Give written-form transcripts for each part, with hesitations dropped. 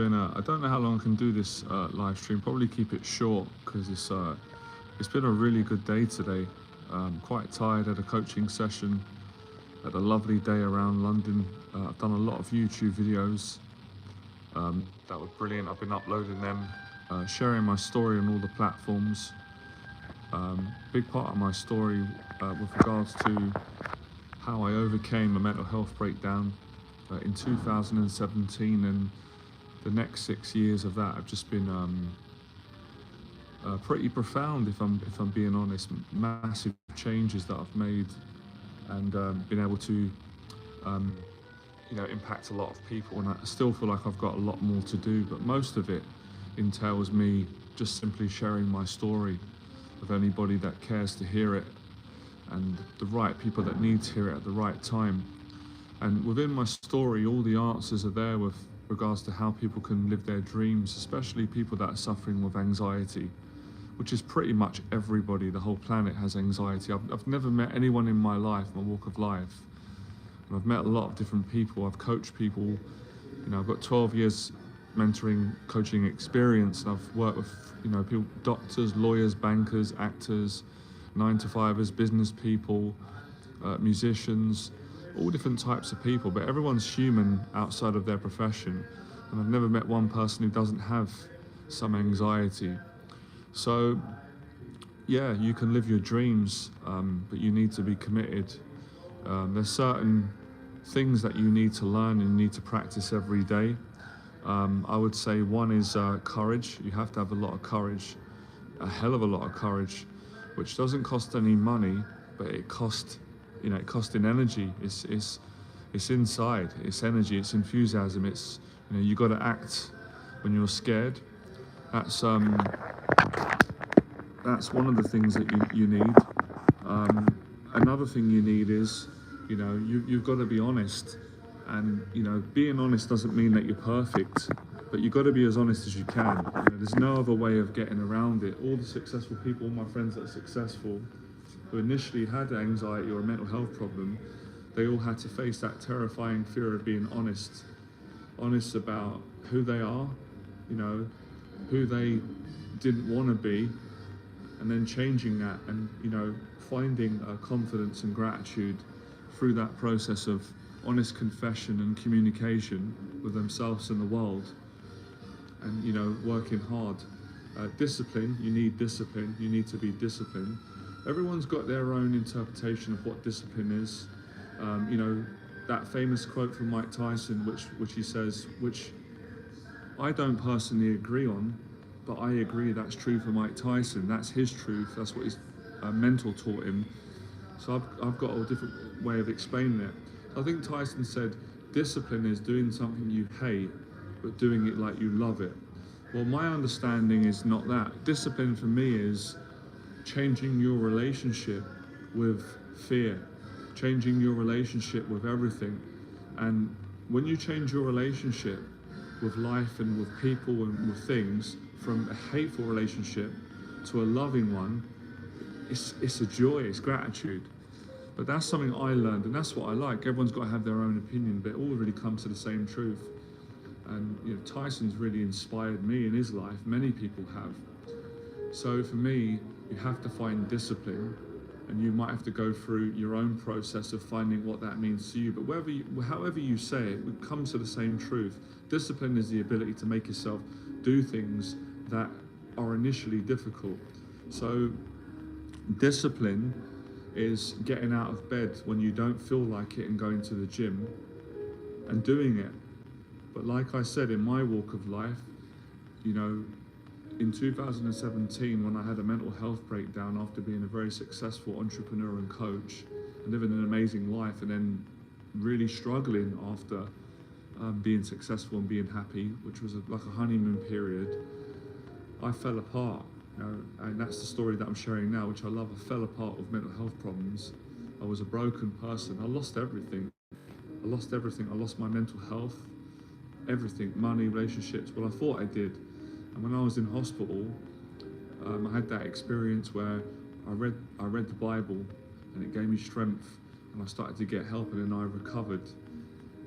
I don't know how long I can do this live stream. Probably keep it short because it's been a really good day today. Quite tired. At a coaching session. Had a lovely day around London. I've done a lot of YouTube videos that were brilliant. I've been uploading them, sharing my story on all the platforms. Big part of my story with regards to how I overcame a mental health breakdown in 2017, and the next 6 years of that have just been pretty profound. If I'm being honest, massive changes that I've made, and been able to impact a lot of people. And I still feel like I've got a lot more to do, but most of it entails me just simply sharing my story with anybody that cares to hear it, and the right people that need to hear it at the right time. And within my story, all the answers are there with regards to how people can live their dreams, especially people that are suffering with anxiety, which is pretty much everybody. The whole planet has anxiety. I've never met anyone in my life, my walk of life, and I've met a lot of different people. I've coached people. I've got 12 years mentoring, coaching experience, and I've worked with people, doctors, lawyers, bankers, actors, 9-to-5ers, business people, musicians, all different types of people, but everyone's human outside of their profession, and I've never met one person who doesn't have some anxiety. So yeah, you can live your dreams, but you need to be committed. There's certain things that you need to learn and you need to practice every day. I would say one is courage. You have to have a lot of courage, a hell of a lot of courage, which doesn't cost any money, but it costs in energy. It's inside. It's energy. It's enthusiasm. It's you got to act when you're scared. That's one of the things that you need. Another thing you need is you've got to be honest, and being honest doesn't mean that you're perfect, but you've got to be as honest as you can. There's no other way of getting around it. All the successful people, all my friends that are successful, who initially had anxiety or a mental health problem, they all had to face that terrifying fear of being honest about who they are, who they didn't want to be, and then changing that, and finding confidence and gratitude through that process of honest confession and communication with themselves and the world, and working hard. Discipline, you need discipline. You need to be disciplined. Everyone's got their own interpretation of what discipline is. That famous quote from Mike Tyson, which he says, which I don't personally agree on, but I agree that's true for Mike Tyson. That's his truth. That's what his mentor taught him. So I've got a different way of explaining it. I think Tyson said, discipline is doing something you hate, but doing it like you love it. Well, my understanding is not that. Discipline for me is changing your relationship with fear, changing your relationship with everything. And when you change your relationship with life and with people and with things, from a hateful relationship to a loving one, it's a joy, it's gratitude. But that's something I learned, and that's what I like. Everyone's got to have their own opinion, but it all really comes to the same truth. And Tyson's really inspired me in his life. Many people have. So for me, you have to find discipline, and you might have to go through your own process of finding what that means to you. But however you say it, it comes to the same truth. Discipline is the ability to make yourself do things that are initially difficult. So discipline is getting out of bed when you don't feel like it and going to the gym and doing it. But like I said, in my walk of life, in 2017, when I had a mental health breakdown after being a very successful entrepreneur and coach and living an amazing life, and then really struggling after being successful and being happy, which was like a honeymoon period, I fell apart. And that's the story that I'm sharing now, which I love. I fell apart with mental health problems. I was a broken person. I lost everything. I lost my mental health, everything, money, relationships. Well, I thought I did. And when I was in hospital, I had that experience where I read the Bible, and it gave me strength, and I started to get help, and then I recovered.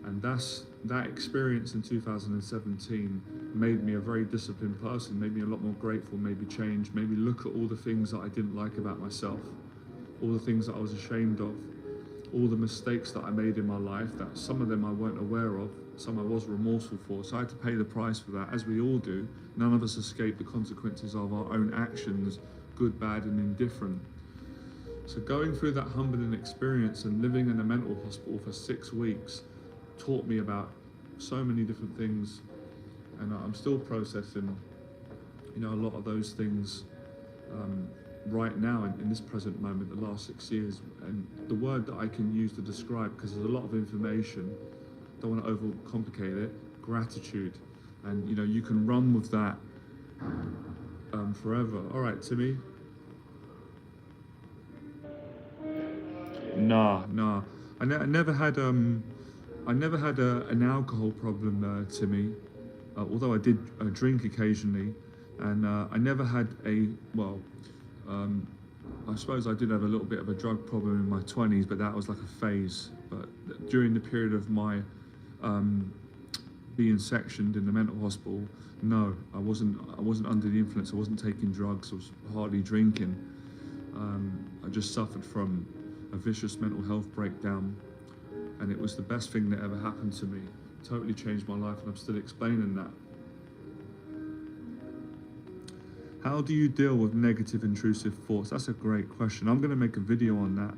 And that's that experience in 2017 made me a very disciplined person, made me a lot more grateful, made me change, made me look at all the things that I didn't like about myself, all the things that I was ashamed of, all the mistakes that I made in my life, that some of them I weren't aware of, some I was remorseful for. So I had to pay the price for that, as we all do. None of us escape the consequences of our own actions, good, bad, and indifferent. So going through that humbling experience and living in a mental hospital for 6 weeks taught me about so many different things, and I'm still processing, a lot of those things right now in this present moment, the last 6 years. And the word that I can use to describe, because there's a lot of information, don't want to overcomplicate it, gratitude. And you can run with that forever. All right, Timmy. Nah. I never had an alcohol problem, Timmy. Although I did drink occasionally, and I never had I suppose I did have a little bit of a drug problem in my 20s, but that was like a phase. But during the period of my being sectioned in the mental hospital, no, I wasn't under the influence. I wasn't taking drugs. I was hardly drinking. I just suffered from a vicious mental health breakdown, and it was the best thing that ever happened to me. Totally changed my life, and I'm still explaining that. How do you deal with negative intrusive thoughts? That's a great question. I'm going to make a video on that,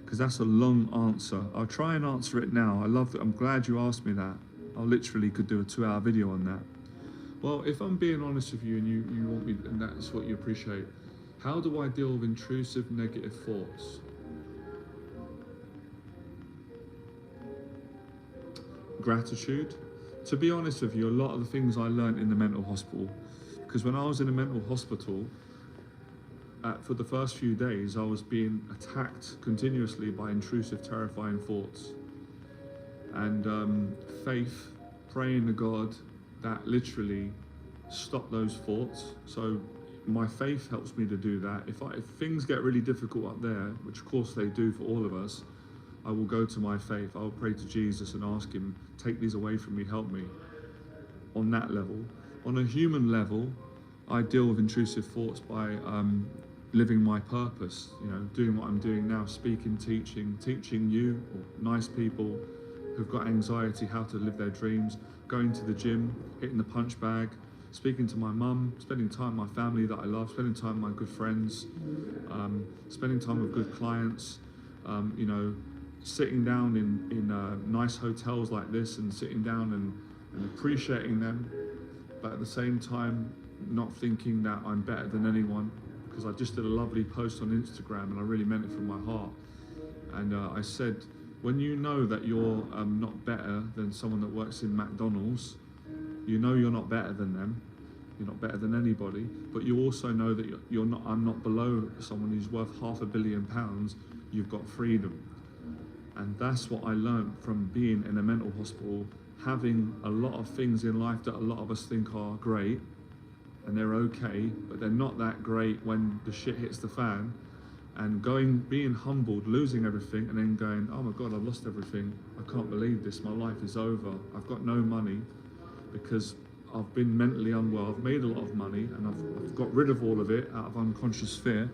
because that's a long answer. I'll try and answer it now. I'm glad you asked me that. I literally could do a 2-hour video on that. Well, if I'm being honest with you, and you want me, and that's what you appreciate, how do I deal with intrusive negative thoughts? Gratitude. To be honest with you, a lot of the things I learned in the mental hospital, because when I was in a mental hospital, for the first few days, I was being attacked continuously by intrusive, terrifying thoughts. And faith, praying to God, that literally stopped those thoughts. So my faith helps me to do that. If things get really difficult up there, which of course they do for all of us, I will go to my faith. I will pray to Jesus and ask him, take these away from me, help me. On that level. On a human level, I deal with intrusive thoughts by living my purpose, doing what I'm doing now, speaking, teaching you, or nice people who've got anxiety, how to live their dreams, going to the gym, hitting the punch bag, speaking to my mum, spending time with my family that I love, spending time with my good friends, spending time with good clients, sitting down in nice hotels like this and sitting down and appreciating them, but at the same time not thinking that I'm better than anyone, because I just did a lovely post on Instagram and I really meant it from my heart. And I said, when you know that you're not better than someone that works in McDonald's, you're not better than them, you're not better than anybody, but you also know that I'm not below someone who's worth £500 million. You've got freedom. And that's what I learned from being in a mental hospital, having a lot of things in life that a lot of us think are great, and they're okay, but they're not that great when the shit hits the fan, and being humbled, losing everything, and then going, oh my God, I've lost everything. I can't believe this, my life is over. I've got no money because I've been mentally unwell. I've made a lot of money and I've got rid of all of it out of unconscious fear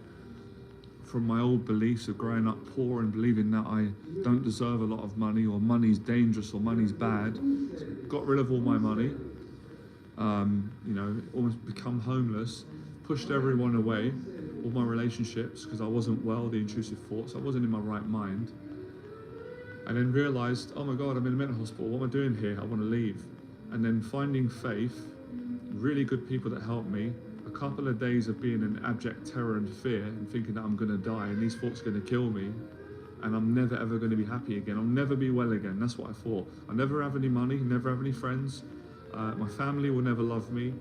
from my old beliefs of growing up poor and believing that I don't deserve a lot of money, or money's dangerous, or money's bad. Got rid of all my money, almost become homeless, pushed everyone away, all my relationships, because I wasn't well, the intrusive thoughts, I wasn't in my right mind. And then realized, oh my God, I'm in a mental hospital, what am I doing here? I want to leave. And then finding faith, really good people that helped me, a couple of days of being in abject terror and fear and thinking that I'm going to die and these thoughts are going to kill me and I'm never ever going to be happy again. I'll never be well again. That's what I thought. I'll never have any money, never have any friends. My family will never love me.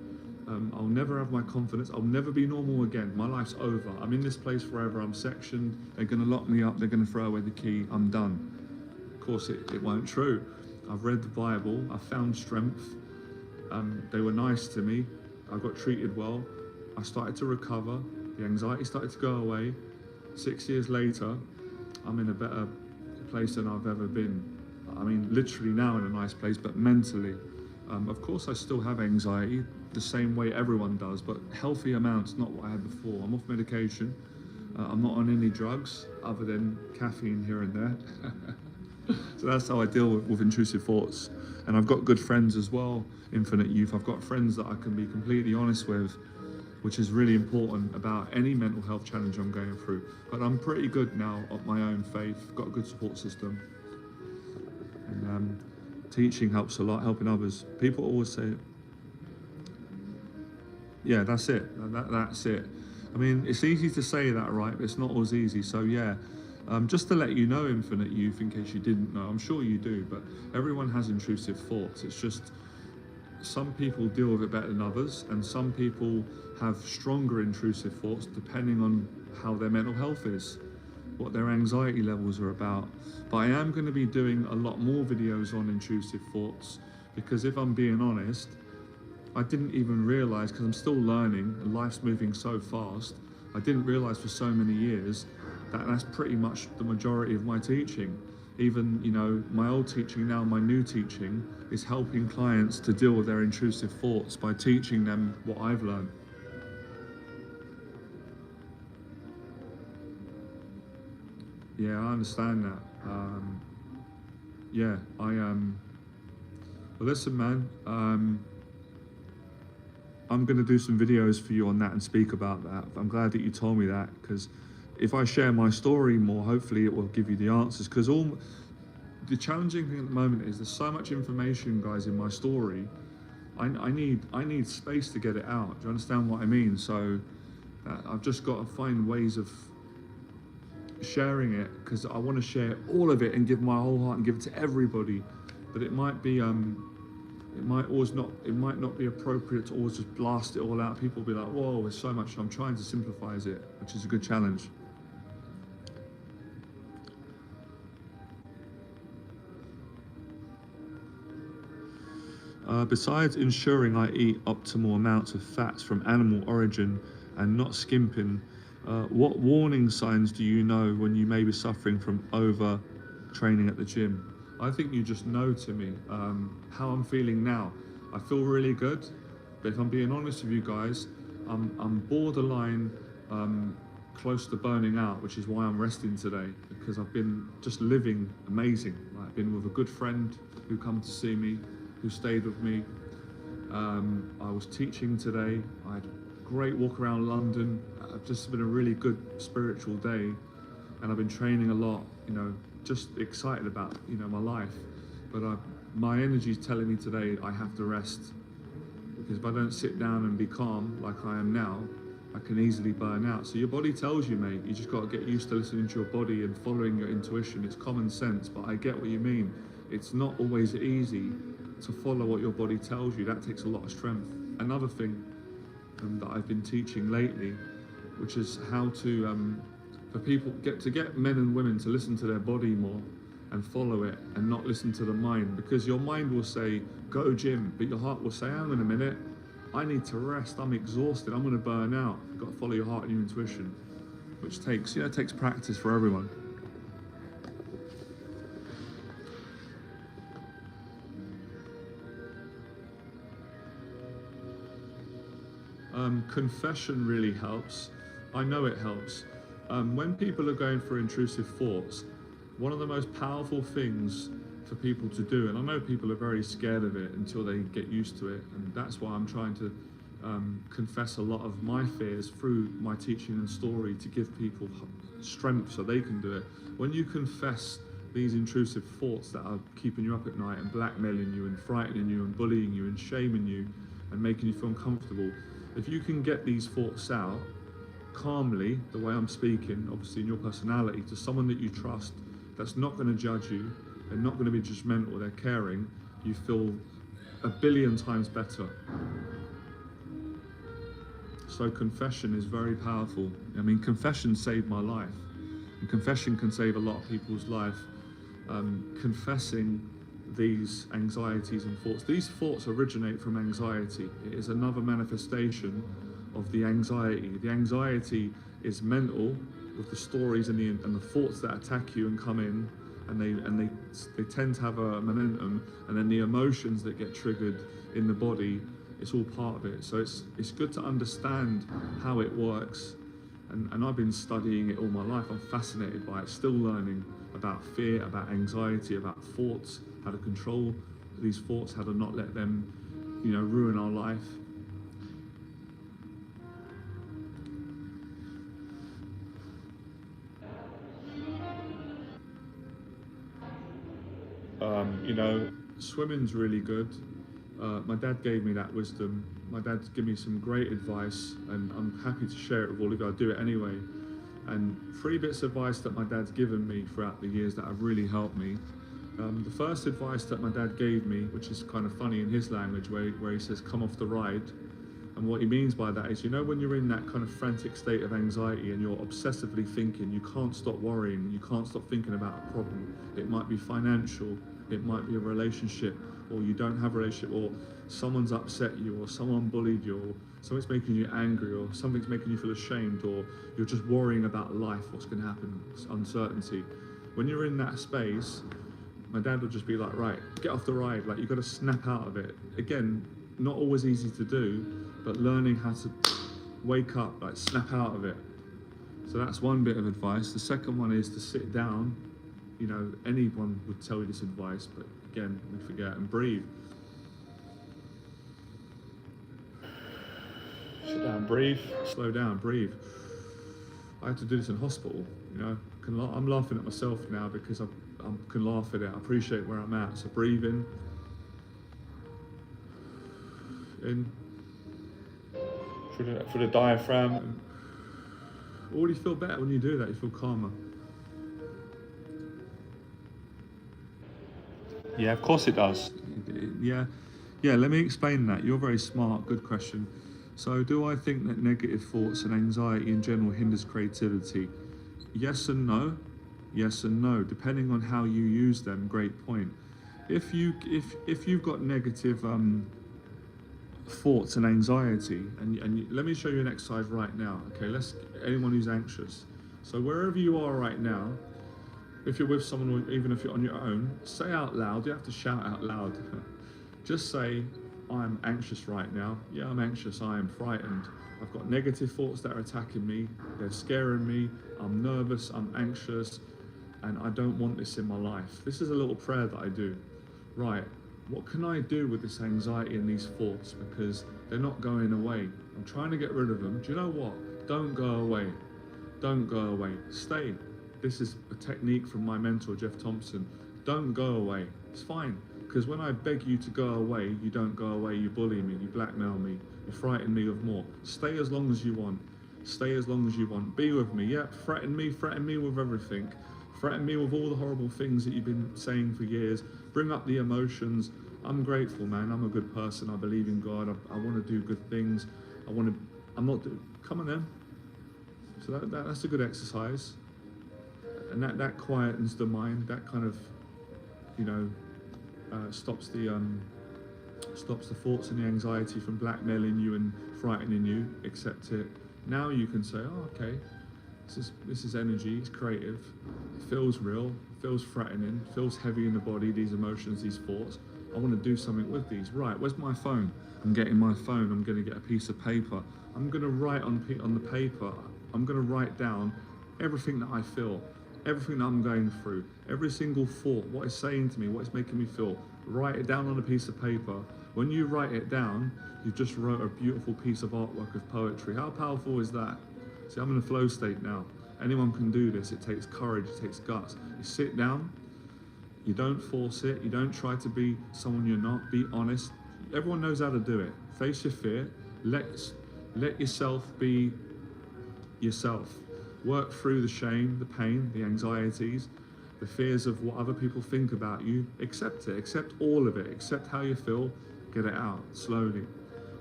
I'll never have my confidence. I'll never be normal again. My life's over. I'm in this place forever. I'm sectioned. They're going to lock me up. They're going to throw away the key. I'm done. Of course, it weren't true. I've read the Bible. I found strength. They were nice to me. I got treated well. I started to recover. The anxiety started to go away. 6 years later, I'm in a better place than I've ever been. I mean, literally now in a nice place, but mentally. Of course, I still have anxiety the same way everyone does, but healthy amounts, not what I had before. I'm off medication. I'm not on any drugs other than caffeine here and there. So that's how I deal with intrusive thoughts. And I've got good friends as well, Infinite Youth. I've got friends that I can be completely honest with, which is really important about any mental health challenge I'm going through. But I'm pretty good now at my own faith, got a good support system. And teaching helps a lot, helping others. People always say, yeah, that's it, that's it. I mean, it's easy to say that, right? But it's not always easy. So yeah, just to let you know, Infinite Youth, in case you didn't know, I'm sure you do, but everyone has intrusive thoughts. It's just some people deal with it better than others, and some people have stronger intrusive thoughts depending on how their mental health is, what their anxiety levels are about. But I am going to be doing a lot more videos on intrusive thoughts, because if I'm being honest, I didn't even realize, because I'm still learning and life's moving so fast, I didn't realize for so many years that that's pretty much the majority of my teaching. Even, you know, my old teaching, now my new teaching is helping clients to deal with their intrusive thoughts by teaching them what I've learned. Yeah, I understand that. Yeah, well, listen, man, I'm going to do some videos for you on that and speak about that. I'm glad that you told me that, because if I share my story more, hopefully it will give you the answers. Because the challenging thing at the moment is there's so much information, guys, in my story. I need space to get it out. Do you understand what I mean? So I've just got to find ways of sharing it, because I want to share all of it and give my whole heart and give it to everybody. But it might be it might not be appropriate to always just blast it all out. People will be like, whoa, there's so much. I'm trying to simplify it, which is a good challenge. Besides ensuring I eat optimal amounts of fats from animal origin and not skimping, what warning signs do you know when you may be suffering from over training at the gym? I think you just know, to me, how I'm feeling now. I feel really good, but if I'm being honest with you guys, I'm borderline close to burning out, which is why I'm resting today, because I've been just living amazing. I've been with a good friend who come to see me, who stayed with me. I was teaching today. I had a great walk around London. I've just been a really good spiritual day, and I've been training a lot, you know, just excited about, you know, my life. But my energy is telling me today I have to rest, because if I don't sit down and be calm like I am now, I can easily burn out. So your body tells you, mate. You just got to get used to listening to your body and following your intuition. It's common sense, but I get what you mean. It's not always easy to follow what your body tells you. That takes a lot of strength. Another thing that I've been teaching lately, which is how to, for people, get men and women to listen to their body more and follow it, and not listen to the mind. Because your mind will say, go gym, but your heart will say, hang on a minute, I need to rest, I'm exhausted, I'm gonna burn out. You've got to follow your heart and your intuition, which takes, you know, takes practice for everyone. Confession really helps. I know it helps. When people are going through intrusive thoughts, one of the most powerful things for people to do, and I know people are very scared of it until they get used to it, and that's why I'm trying to confess a lot of my fears through my teaching and story, to give people strength so they can do it. When you confess these intrusive thoughts that are keeping you up at night and blackmailing you and frightening you and bullying you and shaming you and making you feel uncomfortable, if you can get these thoughts out calmly, the way I'm speaking, obviously in your personality, to someone that you trust, that's not going to judge you, they're not going to be judgmental, they're caring, you feel a billion times better. So confession is very powerful. I mean, confession saved my life, and confession can save a lot of people's life. Confessing these anxieties and thoughts. These thoughts originate from anxiety. It is another manifestation of the anxiety. The anxiety is mental, with the stories and the thoughts that attack you and come in, and they tend to have a momentum, and then the emotions that get triggered in the body, it's all part of it. So it's good to understand how it works, and I've been studying it all my life. I'm fascinated by it, still learning about fear, about anxiety, about thoughts, how to control these thoughts, how to not let them, ruin our life. Swimming's really good. My dad gave me that wisdom. My dad's given me some great advice, and I'm happy to share it with all of you. I'll do it anyway. And 3 bits of advice that my dad's given me throughout the years that have really helped me. The first advice that my dad gave me, which is kind of funny in his language, where he says, "Come off the ride." And what he means by that is, when you're in that kind of frantic state of anxiety and you're obsessively thinking, you can't stop worrying, you can't stop thinking about a problem. It might be financial, it might be a relationship, or you don't have a relationship, or someone's upset you, or someone bullied you, or something's making you angry, or something's making you feel ashamed, or you're just worrying about life, what's going to happen, uncertainty. When you're in that space, my dad would just be like, right, get off the ride, like you've got to snap out of it. Again, not always easy to do, but learning how to wake up, like snap out of it. So that's one bit of advice. The second one is to sit down. Anyone would tell you this advice, but again, we forget, and breathe. Sit down, breathe, slow down, breathe. I had to do this in hospital, I'm laughing at myself now because I can laugh at it. I appreciate where I'm at. So breathe in, for the diaphragm. And already feel better when you do that. You feel calmer. Yeah, of course it does. Yeah, let me explain that. You're very smart. Good question. So, do I think that negative thoughts and anxiety in general hinders creativity? Yes and no. Yes and no, depending on how you use them. Great point. If you've got negative thoughts and anxiety, and let me show you an exercise right now. Okay, anyone who's anxious. So wherever you are right now, if you're with someone, or even if you're on your own, say out loud. You have to shout out loud. Just say, "I'm anxious right now. Yeah, I'm anxious. I am frightened. I've got negative thoughts that are attacking me. They're scaring me. I'm nervous. I'm anxious, and I don't want this in my life." This is a little prayer that I do. Right, what can I do with this anxiety and these thoughts? Because they're not going away. I'm trying to get rid of them. Do you know what? Don't go away. Don't go away. Stay. This is a technique from my mentor, Jeff Thompson. Don't go away. It's fine. Because when I beg you to go away, you don't go away. You bully me. You blackmail me. You frighten me of more. Stay as long as you want. Stay as long as you want. Be with me. Yeah, threaten me with everything. Threaten me with all the horrible things that you've been saying for years. Bring up the emotions. I'm grateful, man. I'm a good person. I believe in God. I want to do good things. Come on then. So that's a good exercise. And that quietens the mind. That kind of, stops the thoughts and the anxiety from blackmailing you and frightening you. Accept it. Now you can say, "Oh, okay. This is energy. It's creative. It feels real. It feels threatening. It feels heavy in the body. These emotions, these thoughts. I want to do something with these. Right? Where's my phone? I'm getting my phone. I'm going to get a piece of paper. I'm going to write on the paper. I'm going to write down everything that I feel, everything that I'm going through, every single thought, what it's saying to me, what it's making me feel. Write it down on a piece of paper. When you write it down, you've just wrote a beautiful piece of artwork of poetry. How powerful is that? See, I'm in a flow state now. Anyone can do this. It takes courage, it takes guts. You sit down, you don't force it, you don't try to be someone you're not, be honest. Everyone knows how to do it. Face your fear, let yourself be yourself. Work through the shame, the pain, the anxieties, the fears of what other people think about you. Accept it, accept all of it, accept how you feel, get it out slowly.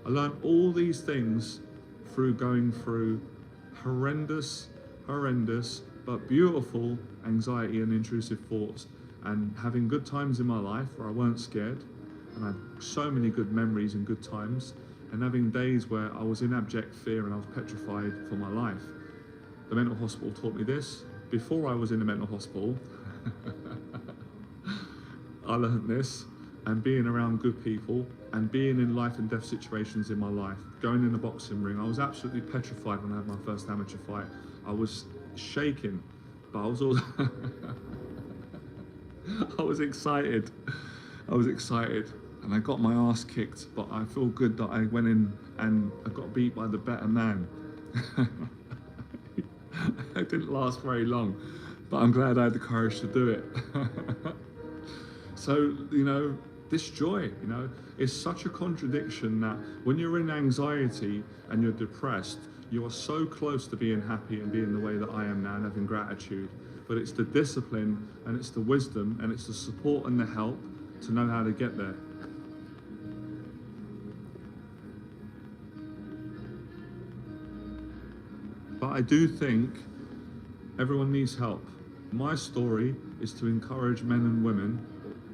I learned all these things through going through horrendous, but beautiful anxiety and intrusive thoughts, and having good times in my life where I weren't scared, and I had so many good memories and good times, and having days where I was in abject fear and I was petrified for my life. The mental hospital taught me this. Before I was in the mental hospital, I learned this, and being around good people, and being in life and death situations in my life, going in a boxing ring. I was absolutely petrified when I had my first amateur fight. I was shaking, but I was also I was excited. I was excited, and I got my ass kicked, but I feel good that I went in and I got beat by the better man. It didn't last very long, but I'm glad I had the courage to do it. So, you know, this joy, you know, is such a contradiction that when you're in anxiety and you're depressed, you are so close to being happy and being the way that I am now and having gratitude. But it's the discipline and it's the wisdom and it's the support and the help to know how to get there. But I do think everyone needs help. My story is to encourage men and women,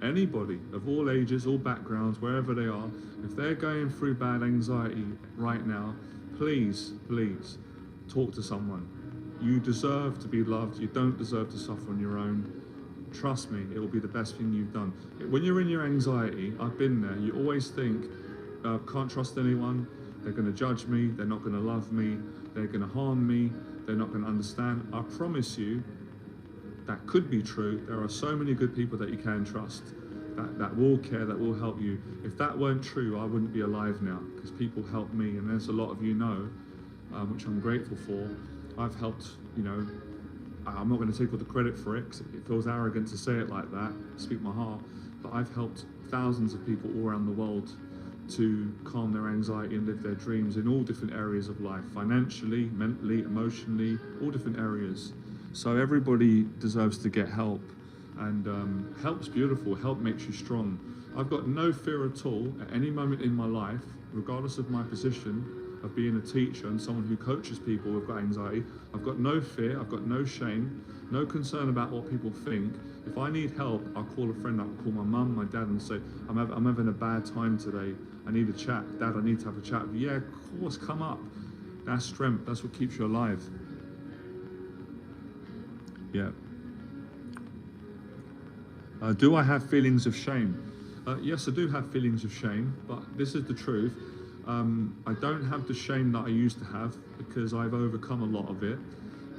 anybody of all ages, all backgrounds, wherever they are, if they're going through bad anxiety right now, please, please talk to someone. You deserve to be loved. You don't deserve to suffer on your own. Trust me, it will be the best thing you've done. When you're in your anxiety, I've been there, you always think, can't trust anyone, they're going to judge me, they're not going to love me, they're going to harm me, they're not going to understand. I promise you, that could be true. There are so many good people that you can trust, that will care, that will help you. If that weren't true, I wouldn't be alive now, because people help me, and there's a lot of you know, which I'm grateful for. I've helped, you know, I'm not going to take all the credit for it, because it feels arrogant to say it like that, speak my heart, but I've helped thousands of people all around the world to calm their anxiety and live their dreams in all different areas of life, financially, mentally, emotionally, all different areas. So everybody deserves to get help, and help's beautiful. Help makes you strong. I've got no fear at all at any moment in my life, regardless of my position of being a teacher and someone who coaches people who've got anxiety. I've got no fear, I've got no shame, no concern about what people think. If I need help, I'll call a friend, I'll call my mum, my dad, and say, I'm having a bad time today, I need a chat. Dad, I need to have a chat with you. Yeah, of course, come up. That's strength, that's what keeps you alive. Yeah. Do I have feelings of shame? Yes, I do have feelings of shame, but this is the truth. I don't have the shame that I used to have, because I've overcome a lot of it.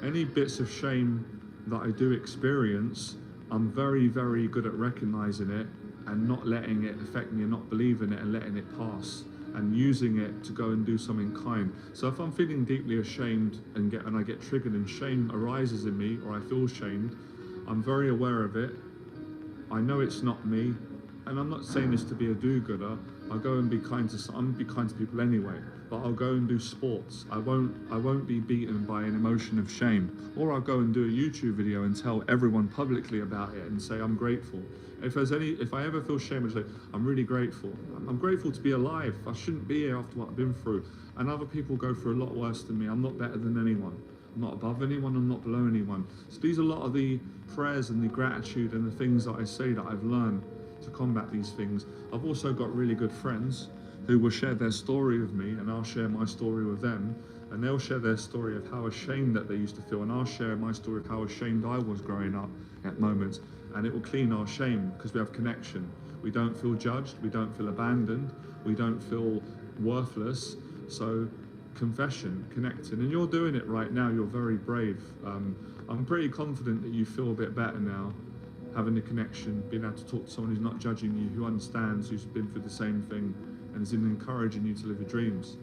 Any bits of shame that I do experience, I'm very, very good at recognizing it and not letting it affect me and not believing it and letting it pass and using it to go and do something kind. So if I'm feeling deeply ashamed and I get triggered and shame arises in me, or I feel shamed, I'm very aware of it. I know it's not me, and I'm not saying this to be a do-gooder. I'll go and be kind to. I'm gonna be kind to people anyway. But I'll go and do sports. I won't be beaten by an emotion of shame. Or I'll go and do a YouTube video and tell everyone publicly about it and say I'm grateful. If I ever feel shame, I say I'm really grateful. I'm grateful to be alive. I shouldn't be here after what I've been through. And other people go through a lot worse than me. I'm not better than anyone. I'm not above anyone, I'm not below anyone. So these are a lot of the prayers and the gratitude and the things that I say that I've learned to combat these things. I've also got really good friends who will share their story with me, and I'll share my story with them, and they'll share their story of how ashamed that they used to feel, and I'll share my story of how ashamed I was growing up at moments, and it will clean our shame because we have connection. We don't feel judged, we don't feel abandoned, we don't feel worthless. So confession, connecting, and you're doing it right now. You're very brave. I'm pretty confident that you feel a bit better now, having the connection, being able to talk to someone who's not judging you, who understands, who's been through the same thing, and is encouraging you to live your dreams.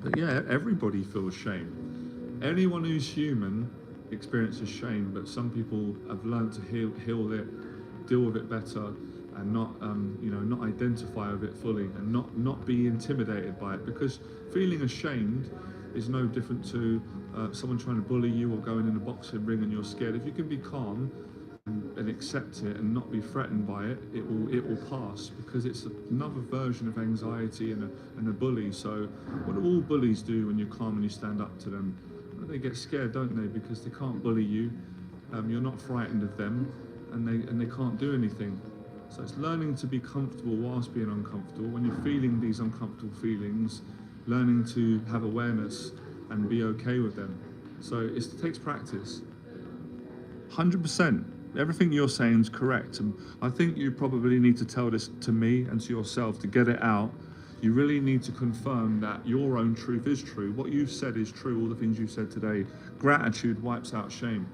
But yeah, everybody feels shame. Anyone who's human experiences shame, but some people have learned to heal it, deal with it better, and not not identify with it fully, and not be intimidated by it, because feeling ashamed is no different to someone trying to bully you or going in a boxing ring and you're scared. If you can be calm and accept it and not be threatened by it, it will pass, because it's another version of anxiety and a bully. So what do all bullies do when you're calm and you stand up to them? Well, they get scared, don't they? Because they can't bully you. You're not frightened of them, and they can't do anything. So it's learning to be comfortable whilst being uncomfortable. When you're feeling these uncomfortable feelings, learning to have awareness and be okay with them. So it takes practice. 100%. Everything you're saying is correct. And I think you probably need to tell this to me and to yourself to get it out. You really need to confirm that your own truth is true. What you've said is true, all the things you said today. Gratitude wipes out shame.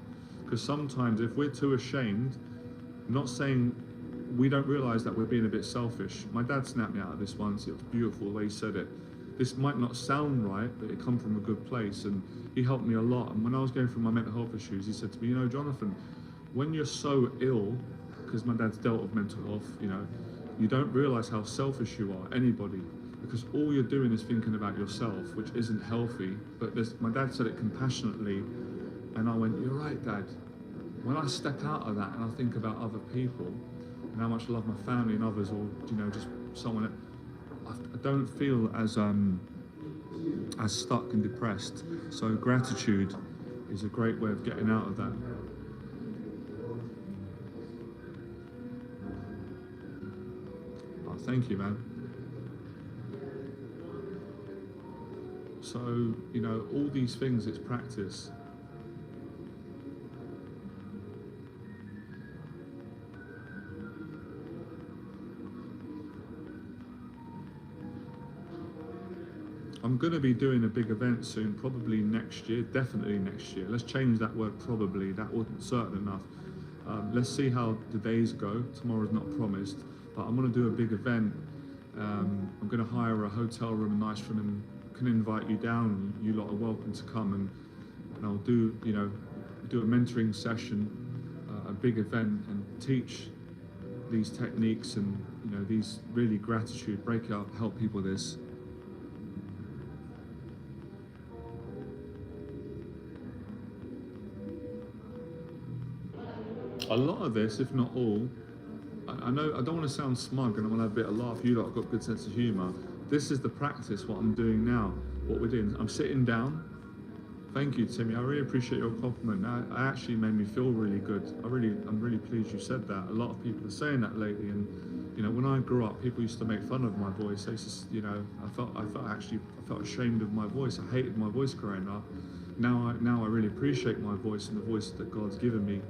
Because sometimes if we're too ashamed, I'm not saying we don't realize that we're being a bit selfish. My dad snapped me out of this once. It was beautiful the way he said it. This might not sound right, but it come from a good place, and he helped me a lot. And when I was going through my mental health issues, he said to me, you know, Jonathan, when you're so ill, because my dad's dealt with mental health, you know, you don't realize how selfish you are, anybody, because all you're doing is thinking about yourself, which isn't healthy. But my dad said it compassionately, and I went, you're right, Dad. When I step out of that and I think about other people and how much I love my family and others, or, you know, just someone that I don't feel as stuck and depressed. So gratitude is a great way of getting out of that. Oh, thank you, man. So, you know, all these things, it's practice. I'm going to be doing a big event soon, probably next year, definitely next year. Let's change that word probably, that wasn't certain enough. Let's see how the days go. Tomorrow's not promised, but I'm going to do a big event. I'm going to hire a hotel room, a nice room, and can invite you down. You lot are welcome to come, and I'll do, you know, do a mentoring session, a big event, and teach these techniques and, you know, these really gratitude, break it up, help people with this. A lot of this, if not all, I know I don't want to sound smug and I want to have a bit of laugh. You lot have got a good sense of humour. This is the practice, what I'm doing now, what we're doing. I'm sitting down. Thank you, Timmy. I really appreciate your compliment. It actually made me feel really good. I'm really pleased you said that. A lot of people are saying that lately, and you know, when I grew up, people used to make fun of my voice. They just, you know, I felt ashamed of my voice. I hated my voice growing up. Now I really appreciate my voice and the voice that God's given me.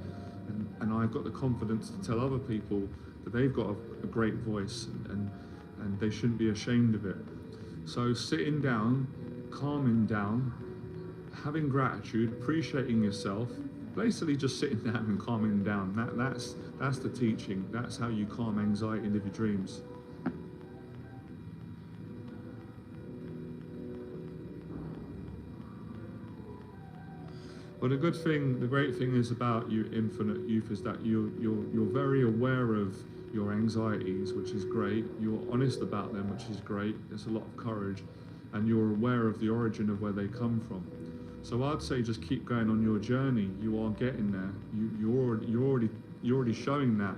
And I've got the confidence to tell other people that they've got a great voice, and they shouldn't be ashamed of it. So sitting down, calming down, having gratitude, appreciating yourself, basically just sitting down and calming down. That's the teaching. That's how you calm anxiety and live your dreams. But the great thing is about you, Infinite Youth, is that you're very aware of your anxieties, which is great. You're honest about them, which is great. There's a lot of courage, and you're aware of the origin of where they come from. So I'd say just keep going on your journey. You are getting there. You're already showing that.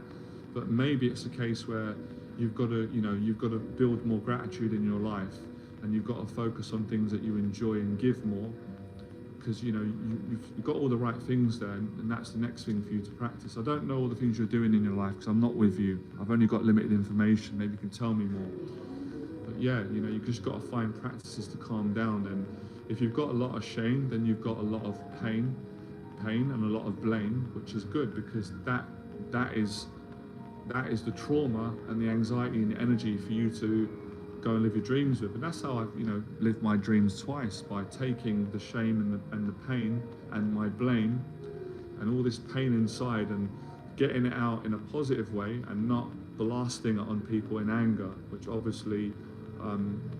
But maybe it's a case where you've got to build more gratitude in your life, and you've got to focus on things that you enjoy and give more. Because you know you've got all the right things there, and that's the next thing for you to practice. I don't know all the things you're doing in your life because I'm not with you. I've only got limited information. Maybe you can tell me more. But yeah, you know, you've just got to find practices to calm down. And if you've got a lot of shame, then you've got a lot of pain, and a lot of blame, which is good, because that is the trauma and the anxiety and the energy for you to go and live your dreams with. And that's how I've, you know, lived my dreams twice, by taking the shame and the pain and my blame and all this pain inside and getting it out in a positive way, and not blasting it on people in anger, which obviously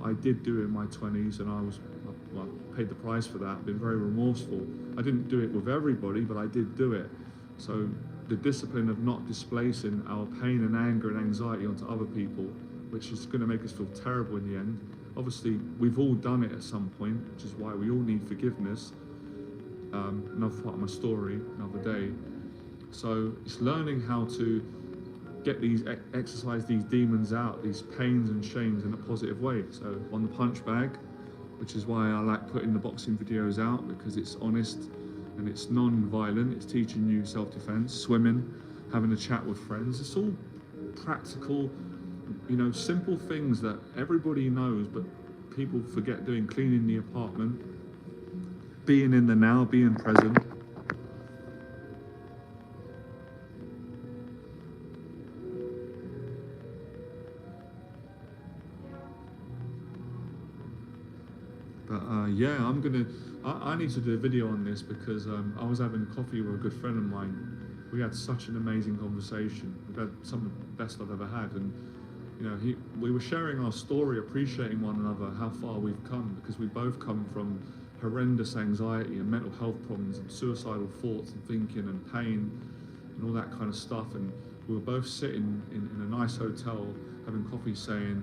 I did do in my 20s, and I paid the price for that. I've been very remorseful. I didn't do it with everybody, but I did do it. So the discipline of not displacing our pain and anger and anxiety onto other people, which is going to make us feel terrible in the end. Obviously, we've all done it at some point, which is why we all need forgiveness. Another part of my story, another day. So it's learning how to get exercise these demons out, these pains and shames in a positive way. So on the punch bag, which is why I like putting the boxing videos out, because it's honest and it's non-violent. It's teaching you self-defense, swimming, having a chat with friends. It's all practical, you know, simple things that everybody knows, but people forget doing. Cleaning the apartment, being in the now, being present. But yeah, I need to do a video on this because I was having coffee with a good friend of mine. We had such an amazing conversation. We've had some of the best I've ever had, and you know, we were sharing our story, appreciating one another, how far we've come, because we both come from horrendous anxiety and mental health problems and suicidal thoughts and thinking and pain and all that kind of stuff. And we were both sitting in a nice hotel having coffee, saying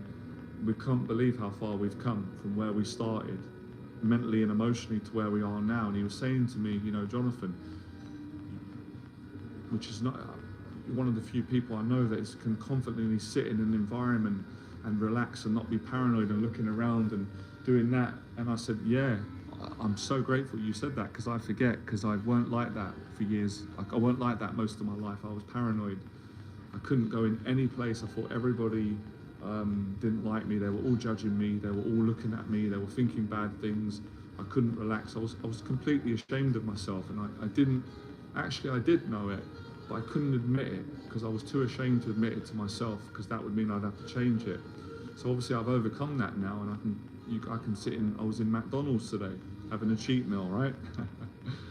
we can't believe how far we've come from where we started mentally and emotionally to where we are now. And he was saying to me, you know, Jonathan, which is not one of the few people I know that can confidently sit in an environment and relax and not be paranoid and looking around and doing that. And I said, yeah, I'm so grateful you said that, because I forget, because I weren't like that for years. I weren't like that most of my life. I was paranoid. I couldn't go in any place. I thought everybody didn't like me. They were all judging me. They were all looking at me. They were thinking bad things. I couldn't relax. I was completely ashamed of myself, and I didn't, actually I did know it, but I couldn't admit it because I was too ashamed to admit it to myself, because that would mean I'd have to change it. So obviously I've overcome that now, and I can sit in, I was in McDonald's today having a cheat meal, right?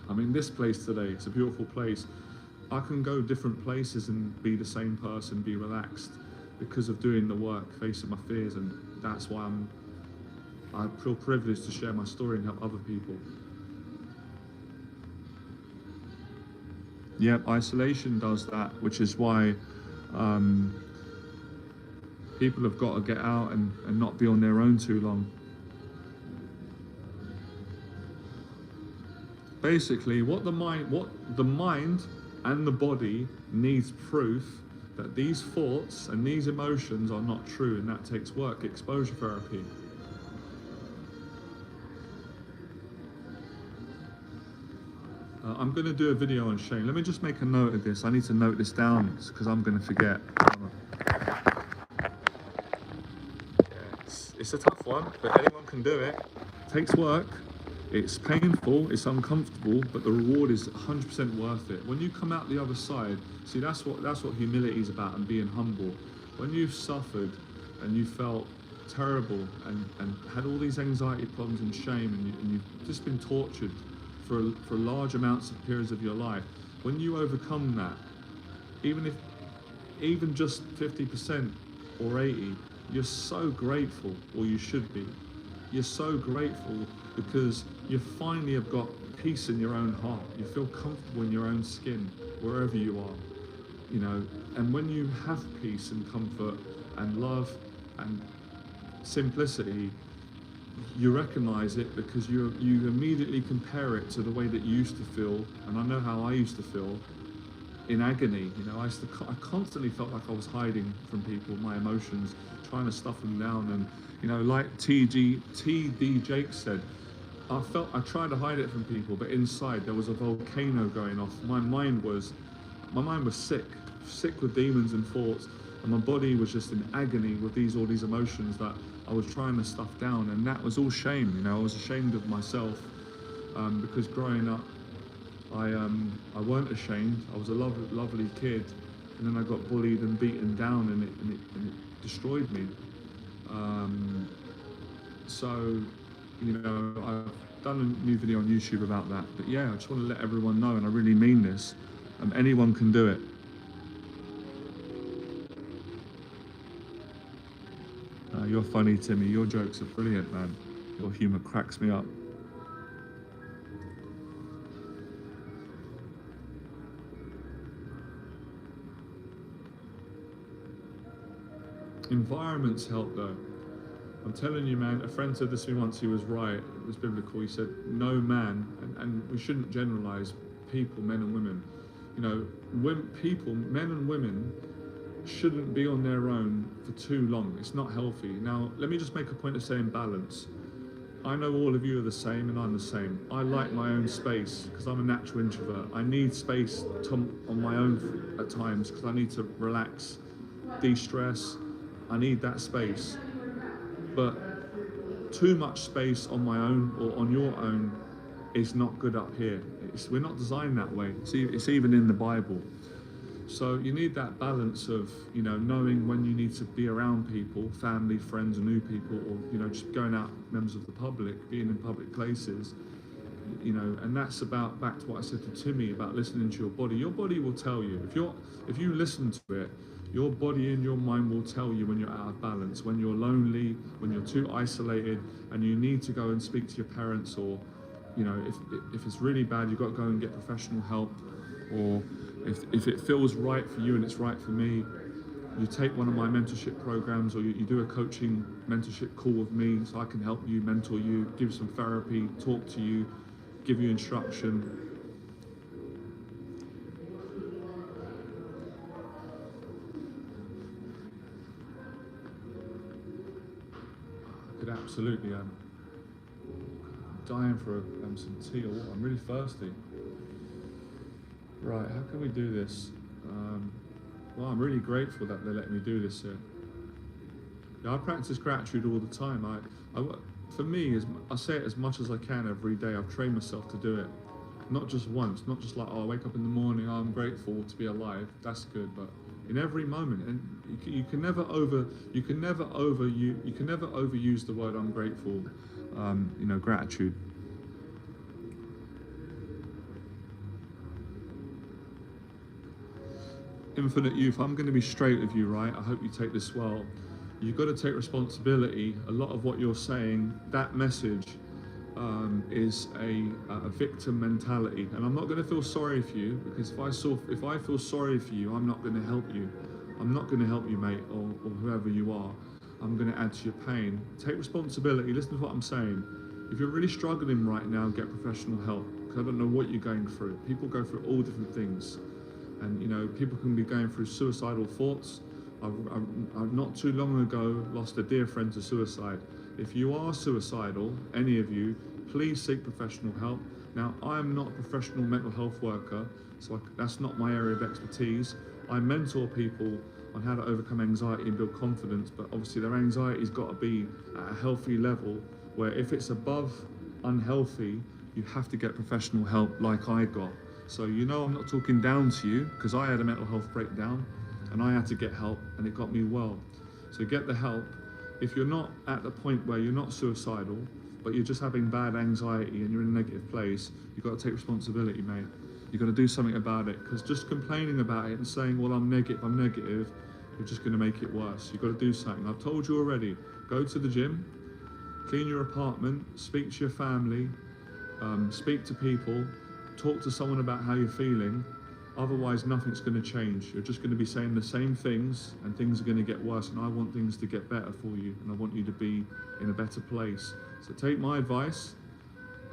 I'm in this place today. It's a beautiful place. I can go different places and be the same person, be relaxed, because of doing the work, facing my fears, and that's why I feel privileged to share my story and help other people. Yep, isolation does that, which is why people have got to get out and not be on their own too long. Basically, what the mind and the body needs proof that these thoughts and these emotions are not true, and that takes work, exposure therapy. I'm going to do a video on shame. Let me just make a note of this. I need to note this down because I'm going to forget. It's a tough one, but anyone can do it. It takes work. It's painful, it's uncomfortable, but the reward is 100% worth it. When you come out the other side, see, that's what humility is about, and being humble. When you've suffered and you felt terrible and had all these anxiety problems and shame, and you've just been tortured for large amounts of periods of your life, when you overcome that, even just 50% or 80%, you're so grateful, or you should be. You're so grateful because you finally have got peace in your own heart. You feel comfortable in your own skin, wherever you are, you know. And when you have peace and comfort and love and simplicity, you recognize it, because you immediately compare it to the way that you used to feel. And I know how I used to feel in agony. You know, I constantly felt like I was hiding from people, my emotions, trying to stuff them down. And you know, like T.D. Jakes said, I tried to hide it from people, but inside there was a volcano going off. My mind was sick with demons and thoughts, and my body was just in agony with all these emotions that I was trying to stuff down. And that was all shame. You know, I was ashamed of myself, because growing up, I weren't ashamed. I was a lovely kid, and then I got bullied and beaten down, and it destroyed me. So, you know, I've done a new video on YouTube about that. But yeah, I just want to let everyone know, and I really mean this, anyone can do it. You're funny, Timmy. Your jokes are brilliant, man. Your humour cracks me up. Environments help though. I'm telling you, man, a friend said this to me once, he was right, it was biblical. He said, no man, and we shouldn't generalize people, men and women. You know, when people, men and women, shouldn't be on their own for too long. It's not healthy. Now, let me just make a point of saying balance. I know all of you are the same, and I'm the same. I like my own space because I'm a natural introvert. I need space on my own at times because I need to relax, de-stress. I need that space. But too much space on my own or on your own is not good up here. We're not designed that way. It's even in the Bible. So you need that balance of, you know, knowing when you need to be around people, family, friends, and new people, or, you know, just going out, members of the public, being in public places, you know. And that's about, back to what I said to Timmy about listening to your body. Your body will tell you, if you listen to it, your body and your mind will tell you when you're out of balance, when you're lonely, when you're too isolated, and you need to go and speak to your parents, or, you know, if it's really bad, you've got to go and get professional help. Or if it feels right for you and it's right for me, you take one of my mentorship programs, or you do a coaching mentorship call with me, so I can help you, mentor you, give you some therapy, talk to you, give you instruction. I could absolutely dying for some tea or water. I'm really thirsty. Right, how can we do this? Well, I'm really grateful that they let me do this here. Yeah, I practice gratitude all the time. For me, I say it as much as I can every day. I've trained myself to do it. Not just once, not just like, oh, I wake up in the morning, oh, I'm grateful to be alive. That's good, but in every moment. And you can never overuse the word I'm grateful. You know, gratitude. Infinite Youth, I'm going to be straight with you, right? I hope you take this well. You've got to take responsibility. A lot of what you're saying, that message, is a victim mentality, and I'm not going to feel sorry for you, because if I feel sorry for you, I'm not going to help you. I'm not going to help you, mate, or whoever you are. I'm going to add to your pain. Take responsibility. Listen to what I'm saying. If you're really struggling right now, get professional help, because I don't know what you're going through. People go through all different things. And, you know, people can be going through suicidal thoughts. I've not too long ago lost a dear friend to suicide. If you are suicidal, any of you, please seek professional help. Now, I'm not a professional mental health worker, so that's not my area of expertise. I mentor people on how to overcome anxiety and build confidence, but obviously their anxiety's got to be at a healthy level, where if it's above unhealthy, you have to get professional help like I got. So, you know, I'm not talking down to you, because I had a mental health breakdown and I had to get help, and it got me well. So get the help. If you're not at the point where you're not suicidal, but you're just having bad anxiety and you're in a negative place, you've got to take responsibility, mate. You've got to do something about it, because just complaining about it and saying, well, I'm negative, you're just going to make it worse. You've got to do something. I've told you already, go to the gym, clean your apartment, speak to your family, speak to people, talk to someone about how you're feeling. Otherwise, nothing's going to change. You're just going to be saying the same things, and things are going to get worse. And I want things to get better for you, and I want you to be in a better place. So take my advice.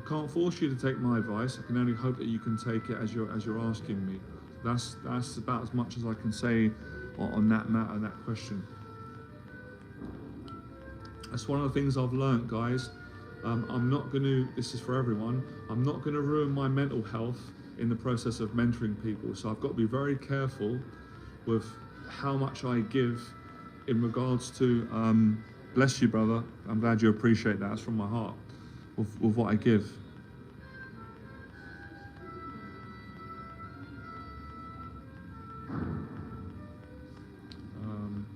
I can't force you to take my advice. I can only hope that you can take it as you're asking me. That's about as much as I can say on that matter, and that question. That's one of the things I've learned, guys. I'm not going to, this is for everyone, I'm not going to ruin my mental health in the process of mentoring people. So I've got to be very careful with how much I give in regards to, bless you, brother. I'm glad you appreciate that. It's from my heart, with what I give.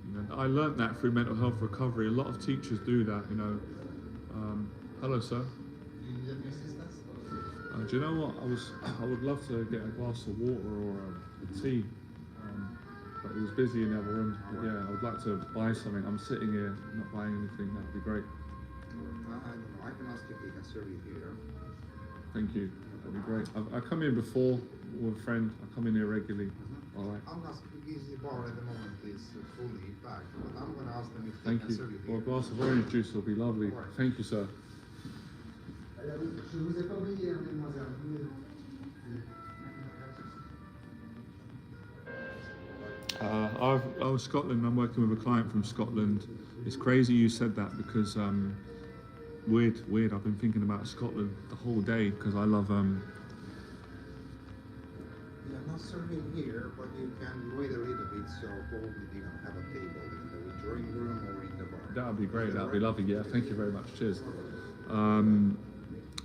You know, I learned that through mental health recovery. A lot of teachers do that, you know. Hello, sir. Do you know what? I would love to get a glass of water or a tea, but it was busy in the other room. But yeah, I would like to buy something. I'm sitting here not buying anything. That would be great. I can ask if we can serve you here. Thank you. That'd be great. I come here before with a friend. I come in here regularly. All right. I'm not because the bar at the moment is fully packed, but I'm going to ask them if they Thank can you. serve you Well, a here. glass of orange juice will be lovely. Right. Thank you, sir. Je vous ai pas oublié, hein, mesdemoiselles. I was Scotland. I'm working with a client from Scotland. It's crazy you said that, because weird. I've been thinking about Scotland the whole day, because I love We are not serving here, but you can wait a little bit, so probably they don't have a table in the drawing room or in the bar. That would be great. That would be lovely. Yeah, thank you very much. Cheers.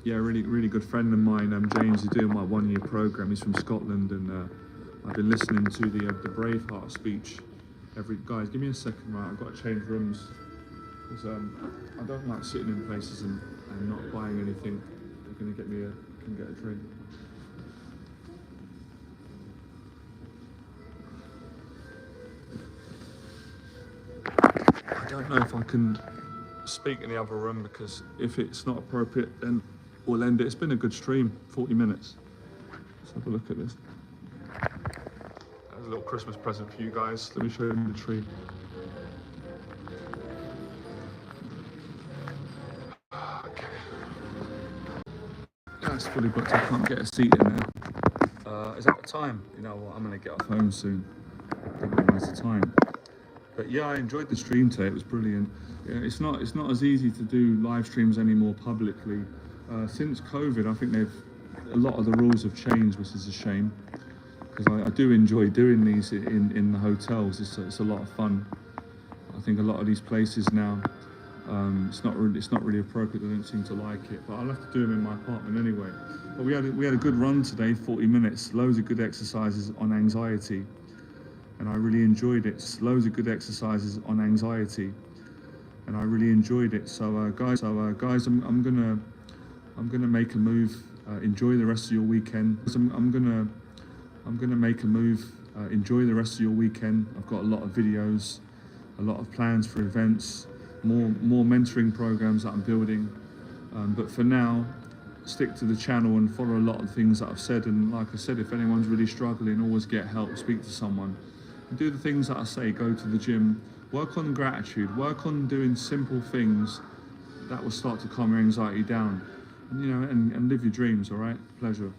Yeah, really good friend of mine, James, is doing my 1-year program. He's from Scotland, and I've been listening to the Braveheart speech. Guys, give me a second, right? I've got to change rooms because I don't like sitting in places and not buying anything. They're gonna get me can get a drink. I don't know if I can speak in the other room because if it's not appropriate, then we'll end it. It's been a good stream, 40 minutes. Let's have a look at this. There's a little Christmas present for you guys. Let me show you the tree. Okay. That's fully booked. I can't get a seat in there. Is that the time? You know what? I'm gonna get off home soon. Don't realise the time. But yeah, I enjoyed the stream today. It was brilliant. Yeah, it's not as easy to do live streams anymore publicly. Since COVID, I think a lot of the rules have changed, which is a shame. Because I do enjoy doing these in the hotels. It's a lot of fun. I think a lot of these places now, it's not really appropriate. They don't seem to like it. But I'll have to do them in my apartment anyway. But we had a good run today, 40 minutes. Loads of good exercises on anxiety. And I really enjoyed it. Loads of good exercises on anxiety, and I really enjoyed it. So guys, I'm gonna make a move. Enjoy the rest of your weekend. I'm gonna make a move. Enjoy the rest of your weekend. I've got a lot of videos, a lot of plans for events, more mentoring programs that I'm building. But for now, stick to the channel and follow a lot of things that I've said. And like I said, if anyone's really struggling, always get help. Speak to someone. Do the things that I say, go to the gym, work on gratitude, work on doing simple things that will start to calm your anxiety down, and live your dreams, all right? Pleasure.